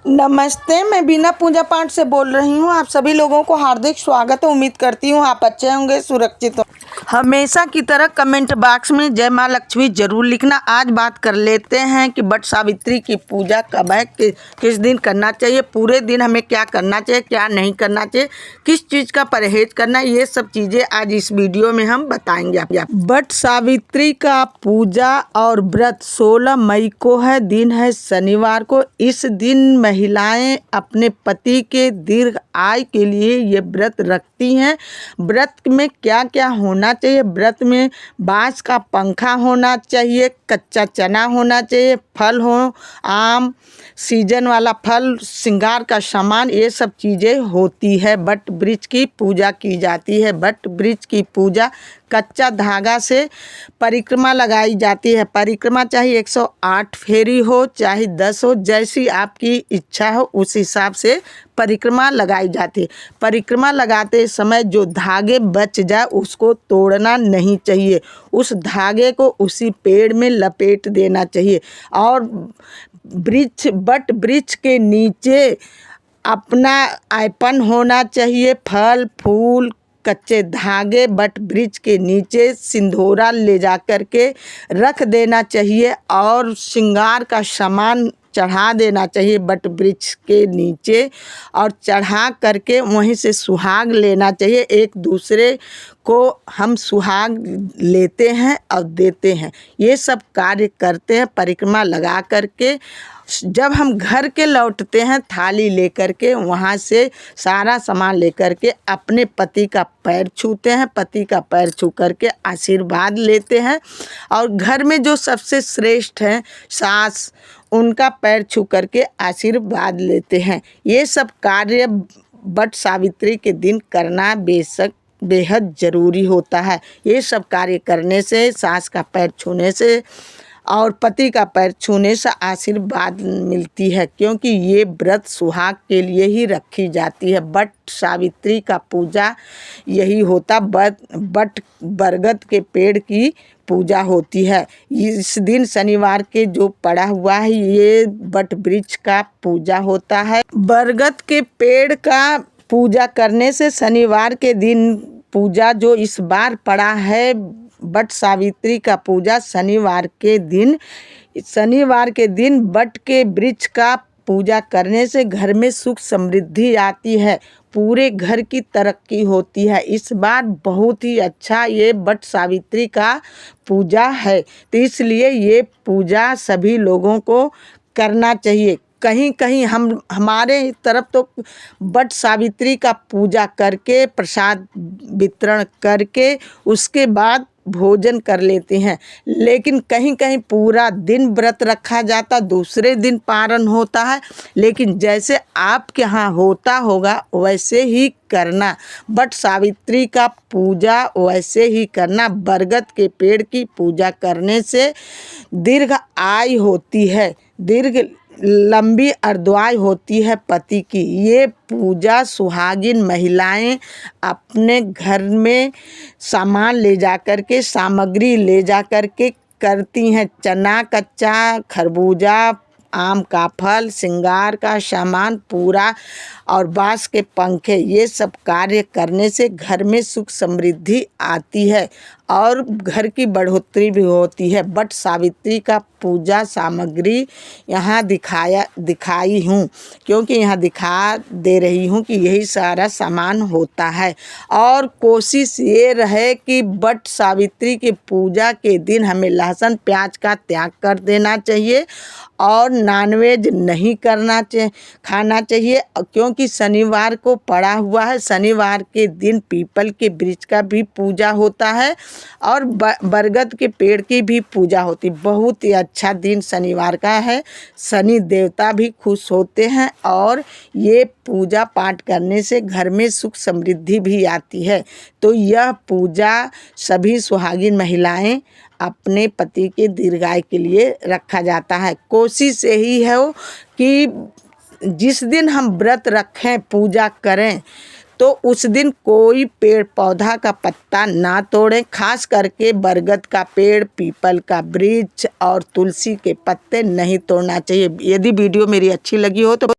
नमस्ते, मैं बिना पूजा पाठ से बोल रही हूँ। आप सभी लोगों को हार्दिक स्वागत है। उम्मीद करती हूँ आप अच्छे होंगे, सुरक्षित हो। हमेशा की तरह कमेंट बॉक्स में जय माँ लक्ष्मी जरूर लिखना। आज बात कर लेते हैं कि वट सावित्री की पूजा कब है, किस दिन करना चाहिए, पूरे दिन हमें क्या करना चाहिए, क्या नहीं करना चाहिए, किस चीज़ का परहेज करना, ये सब चीज़ें आज इस वीडियो में हम बताएंगे आपको। वट सावित्री का पूजा और व्रत 16 मई को है, दिन है शनिवार को। इस दिन महिलाएं अपने पति के दीर्घ आयु के लिए ये व्रत रखती हैं। व्रत में क्या क्या होना चाहिए? व्रत में बांस का पंखा होना चाहिए, कच्चा चना होना चाहिए, फल हो, आम, सीजन वाला फल, श्रृंगार का सामान, ये सब चीज़ें होती है। वट वृक्ष की पूजा की जाती है। वट वृक्ष की पूजा कच्चा धागा से परिक्रमा लगाई जाती है। परिक्रमा चाहे 108 फेरी हो, चाहे 10 हो, जैसी आपकी इच्छा हो उस हिसाब से परिक्रमा लगाई जाती है। परिक्रमा लगाते समय जो धागे बच जाए उसको तोड़ना नहीं चाहिए। उस धागे को उसी पेड़ में लपेट देना चाहिए। और वट वृक्ष के नीचे अपना आयपन होना चाहिए। फल फूल कच्चे धागे वट वृक्ष के नीचे सिंदूरा ले जा कर के रख देना चाहिए और श्रृंगार का सामान चढ़ा देना चाहिए वट वृक्ष के नीचे। और चढ़ा करके वहीं से सुहाग लेना चाहिए। एक दूसरे को हम सुहाग लेते हैं और देते हैं। ये सब कार्य करते हैं परिक्रमा लगा करके। जब हम घर के लौटते हैं थाली लेकर के, वहाँ से सारा सामान लेकर के अपने पति का पैर छूते हैं। पति का पैर छू करके आशीर्वाद लेते हैं। और घर में जो सबसे श्रेष्ठ हैं सास, उनका पैर छू करके आशीर्वाद लेते हैं। ये सब कार्य वट सावित्री के दिन करना बेहद ज़रूरी होता है। ये सब कार्य करने से, सास का पैर छूने से और पति का पैर छूने से आशीर्वाद मिलती है, क्योंकि ये व्रत सुहाग के लिए ही रखी जाती है। वट सावित्री का पूजा यही होता। वट बरगद के पेड़ की पूजा होती है। इस दिन शनिवार के जो पड़ा हुआ है ये वट वृक्ष का पूजा होता है। बरगद के पेड़ का पूजा करने से शनिवार के दिन पूजा जो इस बार पड़ा है वट सावित्री का पूजा शनिवार के दिन वट के वृक्ष का पूजा करने से घर में सुख समृद्धि आती है, पूरे घर की तरक्की होती है। इस बार बहुत ही अच्छा ये वट सावित्री का पूजा है, तो इसलिए ये पूजा सभी लोगों को करना चाहिए। कहीं कहीं हमारे तरफ तो वट सावित्री का पूजा करके प्रसाद वितरण करके उसके बाद भोजन कर लेते हैं। लेकिन कहीं कहीं पूरा दिन व्रत रखा जाता, दूसरे दिन पारण होता है। लेकिन जैसे आपके यहाँ होता होगा वैसे ही करना। वट सावित्री का पूजा वैसे ही करना। बरगद के पेड़ की पूजा करने से दीर्घ आयु होती है, लंबी अर्दवायु होती है पति की। ये पूजा सुहागिन महिलाएं अपने घर में सामान ले जा कर के, सामग्री ले जा कर के करती हैं। चना कच्चा, खरबूजा, आम का फल, श्रृंगार का सामान पूरा और बांस के पंखे, ये सब कार्य करने से घर में सुख समृद्धि आती है और घर की बढ़ोतरी भी होती है। वट सावित्री का पूजा सामग्री यहाँ दिखाई हूँ, क्योंकि यहाँ दिखा दे रही हूँ कि यही सारा सामान होता है। और कोशिश ये रहे कि वट सावित्री की पूजा के दिन हमें लहसुन प्याज का त्याग कर देना चाहिए और नॉनवेज नहीं खाना चाहिए, क्योंकि शनिवार को पड़ा हुआ है। शनिवार के दिन पीपल के वृक्ष का भी पूजा होता है और बरगद के पेड़ की भी पूजा होती। बहुत ही अच्छा दिन शनिवार का है। शनि देवता भी खुश होते हैं और ये पूजा पाठ करने से घर में सुख समृद्धि भी आती है। तो यह पूजा सभी सुहागिन महिलाएं अपने पति के दीर्घायु के लिए रखा जाता है। कोशिश यही है कि जिस दिन हम व्रत रखें, पूजा करें, तो उस दिन कोई पेड़ पौधा का पत्ता ना तोड़ें। खास करके बरगद का पेड़, पीपल का वृक्ष और तुलसी के पत्ते नहीं तोड़ना चाहिए। यदि वीडियो मेरी अच्छी लगी हो तो